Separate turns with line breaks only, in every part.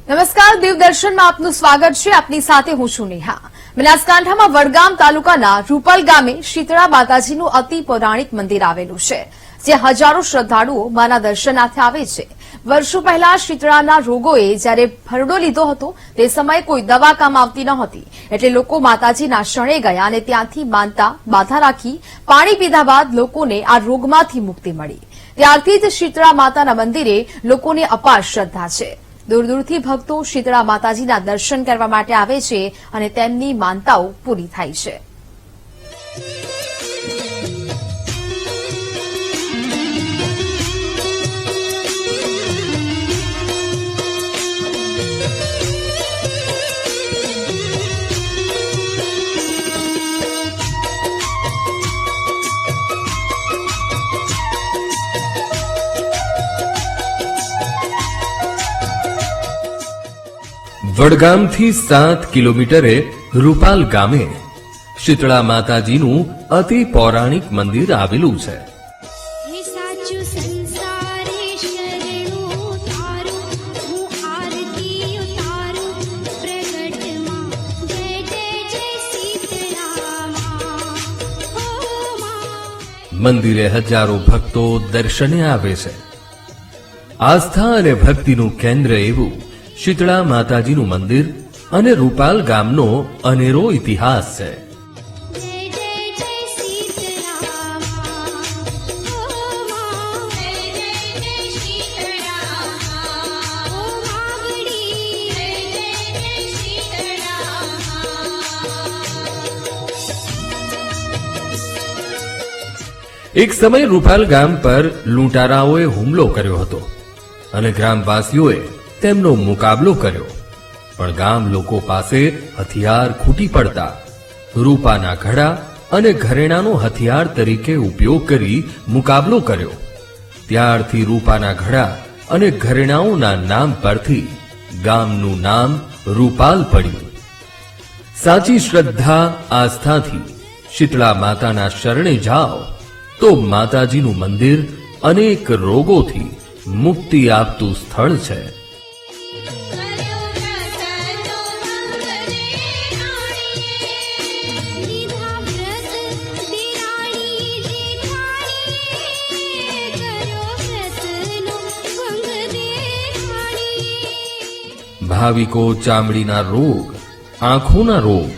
નમસ્કાર, દેવદર્શનમાં આપનું સ્વાગત છે. આપની સાથે હું છું નેહા. બનાસકાંઠામાં વડગામ તાલુકાના રૂપલ ગામે શીતળા માતાજીનું અતિ પૌરાણિક મંદિર આવેલું છે, જે હજારો શ્રદ્ધાળુઓ માના દર્શનાર્થે આવે છે. વર્ષો પહેલા શીતળાના રોગોએ જ્યારે ભરડો લીધો હતો તે સમયે કોઈ દવા કામ આવતી નહોતી, એટલે લોકો માતાજીના શરણે ગયા અને ત્યાંથી માનતા બાધા રાખી પાણી પીધા બાદ લોકોને આ રોગમાંથી મુક્તિ મળી. ત્યારથી જ શીતળા માતાના મંદિરે લોકોને અપાર શ્રદ્ધા છે. દૂર દૂરથી ભક્તો શીતળા માતાજીના દર્શન કરવા માટે આવે છે અને તેમની માનતાઓ પૂરી થાય છે.
વડગામથી 7 કિલોમીટરે રૂપાલ ગામે શીતળા માતાજીનું અતિ પૌરાણિક મંદિર આવેલું છે. મંદિરે હજારો ભક્તો દર્શને આવે છે. આસ્થા અને ભક્તિનું કેન્દ્ર એવું શીતળા માતાજીનું મંદિર અને રૂપાલ ગામનો અનેરો ઇતિહાસ છે. એક સમય રૂપાલ ગામ પર લૂંટારાઓએ હુમલો કર્યો હતો અને ગ્રામવાસીઓએ તેમનો મુકાબલો કર્યો, પણ ગામ લોકો પાસે હથિયાર ખૂટી પડતા રૂપાના ઘડા અને ઘરેણાનો હથિયાર તરીકે ઉપયોગ કરી મુકાબલો કર્યો. ત્યારથી રૂપાના ઘડા અને ઘરેણાઓના નામ પરથી ગામનું નામ રૂપાલ પડ્યું. સાચી શ્રદ્ધા આસ્થાથી શીતળા માતાના શરણે જાઓ તો માતાજીનું મંદિર અનેક રોગોથી મુક્તિ આપતું સ્થળ છે. ભાવિકો ચામડીના રોગ, આંખોના રોગ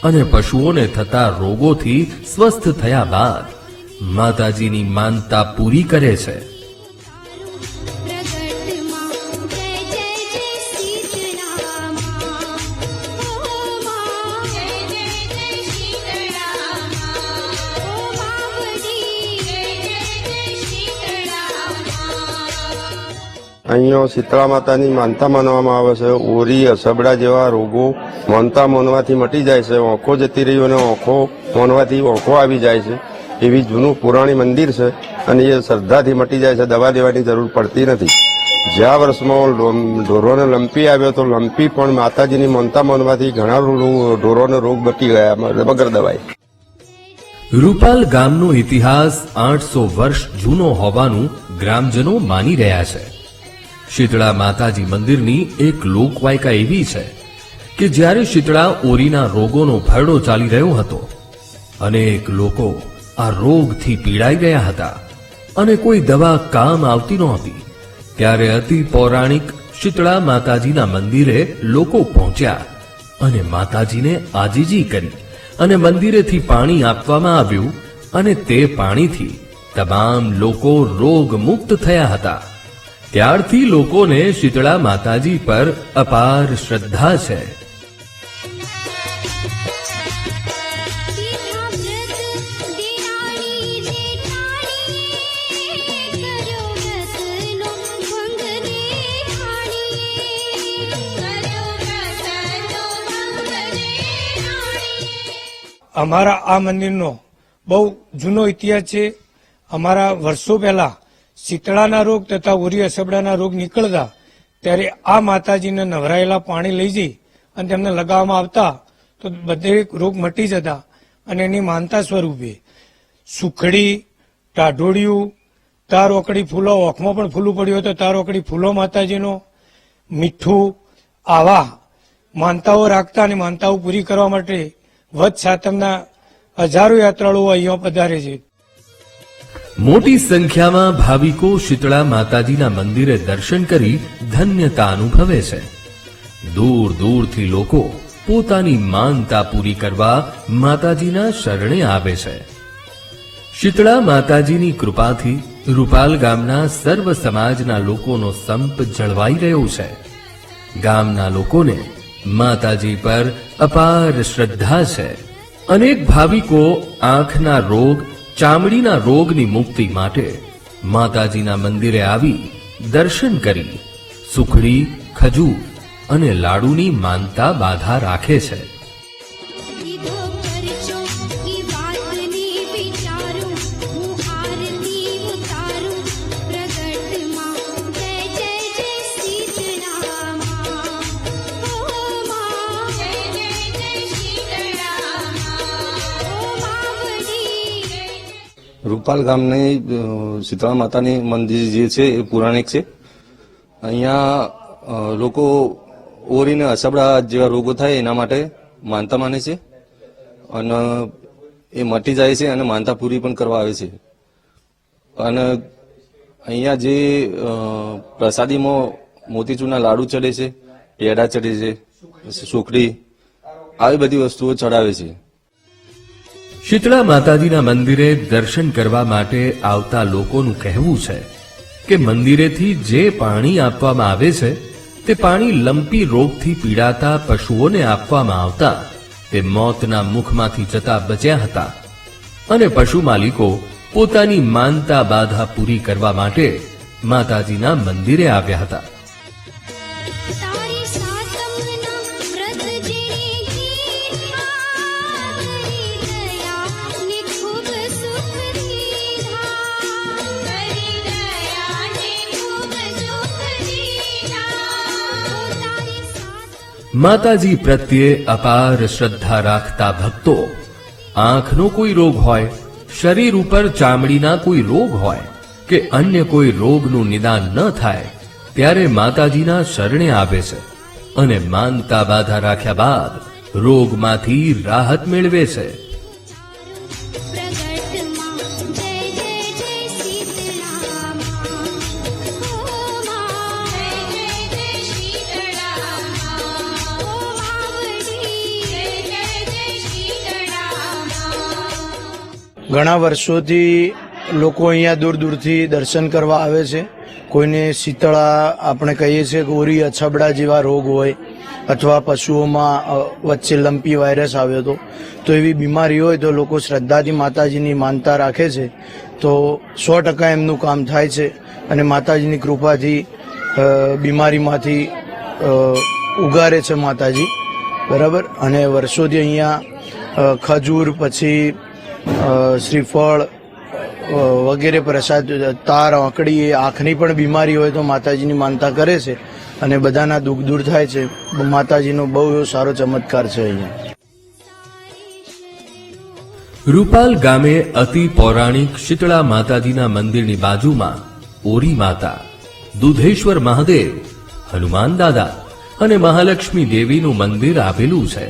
અને પશુઓને થતા રોગોથી સ્વસ્થ થયા બાદ માતાજીની માનતા પૂરી કરે છે.
અહીંયા શીતળા માતાની માનતા માનવામાં આવે છે. ઓરી, અસબડા જેવા રોગો માનતા માનવાથી મટી જાય છે. ઓંખો જતી રહી અને ઓંખો માનવાથી ઓંખો આવી જાય છે. એવી જૂનું પુરાણી મંદિર છે અને એ શ્રદ્ધાથી મટી જાય છે. દવા લેવાની જરૂર પડતી નથી. જ્યાં વર્ષમાં ઢોરોને લંપી આવ્યો તો લંપી પણ માતાજીની માનતા માનવાથી ઘણા ઢોરોને રોગ બચી ગયા વગર દવાઈ.
રૂપાલ ગામનો ઇતિહાસ 800 વર્ષ જૂનો હોવાનું ગ્રામજનો માની રહ્યા છે. શીતળા માતાજી મંદિરની એક લોકવાયકા એવી છે કે જ્યારે શીતળા ઓરીના રોગોનો ભરડો ચાલી રહ્યો હતો, અનેક લોકો આ રોગથી પીડાઈ ગયા હતા અને કોઈ દવા કામ આવતી નહોતી, ત્યારે અતિ પૌરાણિક શીતળા માતાજીના મંદિરે લોકો પહોંચ્યા અને માતાજીને આજીજી કરી અને મંદિરેથી પાણી આપવામાં આવ્યું અને તે પાણીથી તમામ લોકો રોગ મુક્ત થયા હતા. ત્યારથી લોકોને શીતળા માતાજી પર અપાર શ્રદ્ધા છે.
અમારા આ મંદિરનો બહુ જૂનો ઇતિહાસ છે. અમારા વર્ષો પહેલા શીતળાના રોગ તથા ઓરી અસબડાના રોગ નીકળતા ત્યારે આ માતાજીને નવરાયેલા પાણી લઈ જઈ અને તેમને લગાવવામાં આવતા તો બધે રોગ મટી જતા અને એની માનતા સ્વરૂપે સુખડી, ટાઢોળિયું, તાર ઓકડી ફૂલો, ઓખમાં પણ ફૂલું પડ્યું હતું તાર ઓકડી ફૂલો માતાજીનો, મીઠું, આવા માનતાઓ રાખતા અને માનતાઓ પૂરી કરવા માટે વધ સાતમના હજારો યાત્રાળુઓ અહીંયા પધારે છે.
મોટી સંખ્યામાં ભાવિકો શીતળા માતાજીના મંદિરે દર્શન કરી ધન્યતા અનુભવે છે. દૂર દૂરથી લોકો પોતાની માનતા પૂરી કરવા માતાજીના શરણે આવે છે. શીતળા માતાજીની કૃપાથી રૂપાલ ગામના સર્વ સમાજના લોકોનો સંપ જળવાઈ રહ્યો છે. ગામના લોકોને માતાજી પર અપાર શ્રદ્ધા છે. અનેક ભાવિકો આંખના રોગ, ચામડીના રોગની મુક્તિ માટે માતાજીના મંદિરે આવી દર્શન કરી સુખડી, ખજૂર અને લાડુની માનતા બાધા રાખે છે.
દીધો પરચો ઈ વાતની વિચારું હું આરતી ઉતારું પ્રગટમાં જય જય જય સીતળામાં ઓ માં જય જય જય સીતળામાં ઓ માવડી.
રૂપાલ ગામની શીતળા માતાની મંદિર જે છે એ પૌરાણિક છે. અહીંયા લોકો ઓરી ને અસબડા જેવા રોગો થાય એના માટે માનતા માને છે અને એ મટી જાય છે અને માનતા પૂરી પણ કરવા આવે છે. અને અહીંયા જે પ્રસાદીમાં મોતીચૂરના લાડુ ચડે છે, પેડા ચડે છે, સુખડી, આવી બધી વસ્તુઓ ચડાવે છે.
શીતળા માતાજીના મંદિરે દર્શન કરવા માટે આવતા લોકોનું કહેવું છે કે મંદિરેથી જે પાણી આપવામાં આવે છે તે પાણી લંપી રોગથી પીડાતા પશુઓને આપવામાં આવતા તે મોતના મુખમાંથી જતા બચ્યા હતા અને પશુ માલિકો પોતાની માનતા બાધા પૂરી કરવા માટે માતાજીના મંદિરે આવ્યા હતા.
તારી સાતમના વ્રત જેની ગીતા કરી દયા ને ખૂબ સુખ દીધા કરી દયા ને ખૂબ સુખ દીધા તારી સાતમ
માતાજી પ્રત્યે અપાર શ્રદ્ધા રાખતા ભક્તો આંખનો કોઈ રોગ હોય, શરીર ઉપર ચામડીના કોઈ રોગ હોય કે અન્ય કોઈ રોગનું નિદાન ન થાય ત્યારે માતાજીના શરણે આવે છે અને માનતા બાધા રાખ્યા બાદ રોગમાંથી રાહત મેળવે છે.
પ્રગટમાં જય જય જય સીતળામાં ઓ માં જય જય જય સીતળામાં ઓ માવડી જય જય જય સીતળામાં.
ઘણા વર્ષોથી લોકો અહીંયા દૂર દૂરથી દર્શન કરવા આવે છે. કોઈને શીતળા આપણે કહીએ છીએ કે ઓરી અછબડા જેવા રોગ હોય અથવા પશુઓમાં વચ્ચે લંપી વાયરસ આવ્યો હતો તો એવી બીમારી હોય તો લોકો શ્રદ્ધાથી માતાજીની માનતા રાખે છે તો 100% એમનું કામ થાય છે અને માતાજીની કૃપાથી બીમારીમાંથી ઉગારે છે માતાજી, બરાબર. અને વર્ષોથી અહીંયા ખજૂર પછી શ્રીફળ વગેરે પ્રસાદ, તાર, આંકડી, એ આંખની પણ બીમારી હોય તો માતાજીની માનતા કરે છે અને બધાના દુઃખ દૂર થાય છે. માતાજીનો બહુ એવો સારો ચમત્કાર છે અહીંયા.
રૂપાલ ગામે અતિ પૌરાણિક શીતળા માતાજીના મંદિરની બાજુમાં ઓરી માતા, દુધેશ્વર મહાદેવ, હનુમાન દાદા અને મહાલક્ષ્મી દેવીનું મંદિર આવેલું છે,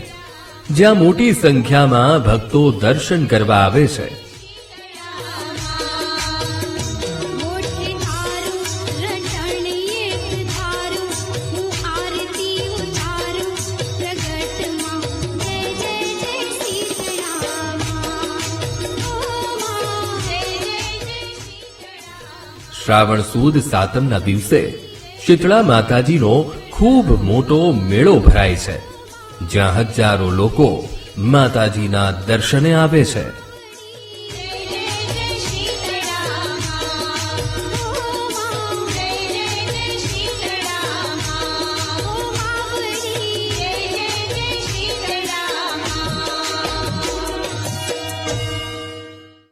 જ્યાં મોટી સંખ્યામાં ભક્તો દર્શન કરવા આવે છે.
મોઢે ધારું રટણ એક ધારું હું આરતી ઉતારું પ્રગટમાં જય જય જય સીતળામાં ઓ માં જય જય જય સીતળામાં.
શ્રાવણ સુદ સાતમના દિવસે શીતળા માતાજીનો ખૂબ મોટો મેળો ભરાય છે, જ્યાં હજારો લોકો માતાજીના દર્શને આવે છે.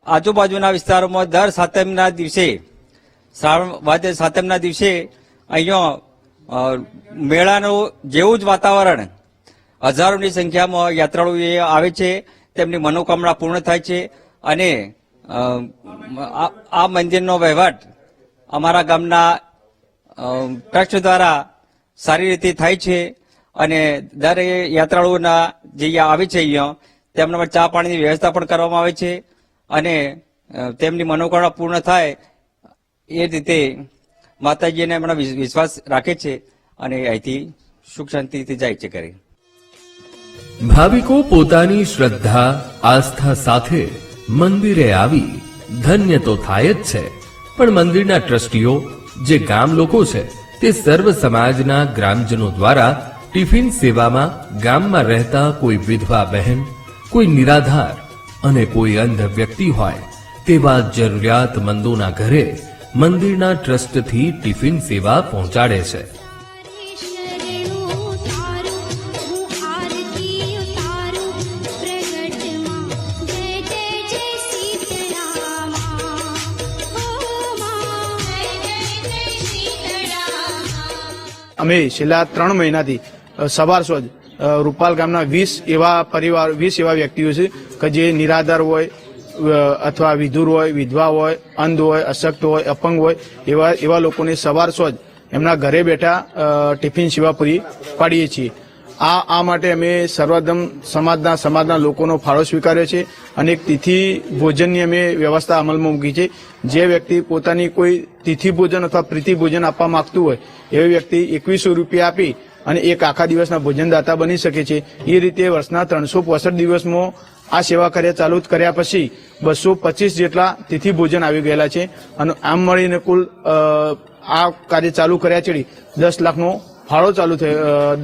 આજુબાજુના વિસ્તારોમાં દર સાતમના દિવસે શ્રાવણ સાતમના દિવસે અહીંયા મેળાનું જેવું જ વાતાવરણ, હજારોની સંખ્યામાં યાત્રાળુઓ આવે છે, તેમની મનોકામના પૂર્ણ થાય છે અને આ મંદિરનો વહીવટ અમારા ગામના ટ્રસ્ટ દ્વારા સારી રીતે થાય છે અને દર યાત્રાળુઓના જે અહીંયા આવે છે અહીંયા તેમના માટે ચા પાણીની વ્યવસ્થા પણ કરવામાં આવે છે અને તેમની મનોકામના પૂર્ણ થાય એ રીતે માતાજીને એમના વિશ્વાસ રાખે છે અને અહીંથી સુખ શાંતિથી જાય છે ઘરે.
ભાવિકો પોતાની શ્રદ્ધા આસ્થા સાથે મંદિરે આવી ધન્ય તો થાય જ છે, પણ મંદિરના ટ્રસ્ટીઓ જે ગામ લોકો છે તે સર્વ સમાજના ગ્રામજનો દ્વારા ટિફિન સેવામાં ગામમાં રહેતા કોઈ વિધવા બહેન, કોઈ નિરાધાર અને કોઈ અંધ વ્યક્તિ હોય તેવા જરૂરિયાતમંદોના ઘરે મંદિરના ટ્રસ્ટથી ટિફિન સેવા પહોંચાડે છે.
શરણું તારું હું આરતી ઉતારું પ્રગટમાં જય જય જય શીતળા માં ઓ માં જય જય જય શીતળા માં.
અમે છેલ્લા 3 મહિનાથી સવાર સોજ રૂપાલ ગામના 20 એવા વ્યક્તિઓ છે કે જે નિરાધાર હોય અથવા વિધુર હોય, વિધવા હોય, અંધ હોય, અશક્ત હોય, અપંગ હોય એવા લોકોને સવાર સોજ એમના ઘરે બેઠા ટિફિન સેવા પૂરી પાડીએ છીએ. આ માટે અમે સર્વધર્મ સમાજના લોકોનો ફાળો સ્વીકાર્યો છે અને એક તિથિ ભોજનની અમે વ્યવસ્થા અમલમાં મૂકી છે. જે વ્યક્તિ પોતાની કોઈ તિથિ ભોજન અથવા પ્રીતિ ભોજન આપવા માંગતું હોય એવી વ્યક્તિ 2100 રૂપિયા આપી અને એક આખા દિવસના ભોજનદાતા બની શકે છે. એ રીતે વર્ષના 365 દિવસમાં આ સેવા કાર્ય ચાલુ કર્યા પછી 225 જેટલા તિથિ ભોજન આવી ગયેલા છે અને આમ મળીને કુલ આ કાર્ય ચાલુ કર્યા છેડી 10 લાખનો ફાળો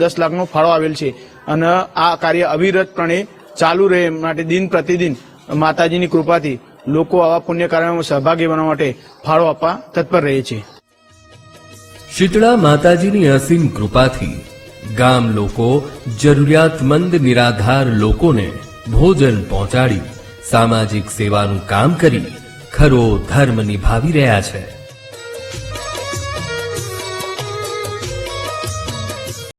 10 લાખનો ફાળો આવેલ છે અને આ કાર્ય અવિરતપણે ચાલુ રહે માટે દિન પ્રતિદિન માતાજીની કૃપાથી લોકો આવા પુણ્ય કાર્યમાં સહભાગી બનવા માટે ફાળો આપવા તત્પર રહે છે.
શીતળા માતાજીની અસીમ કૃપાથી ગામ લોકો જરૂરિયાતમંદ નિરાધાર લોકોને ભોજન પહોંચાડી સામાજિક સેવાનું કામ કરી ખરો ધર્મ નિભાવી રહ્યા છે.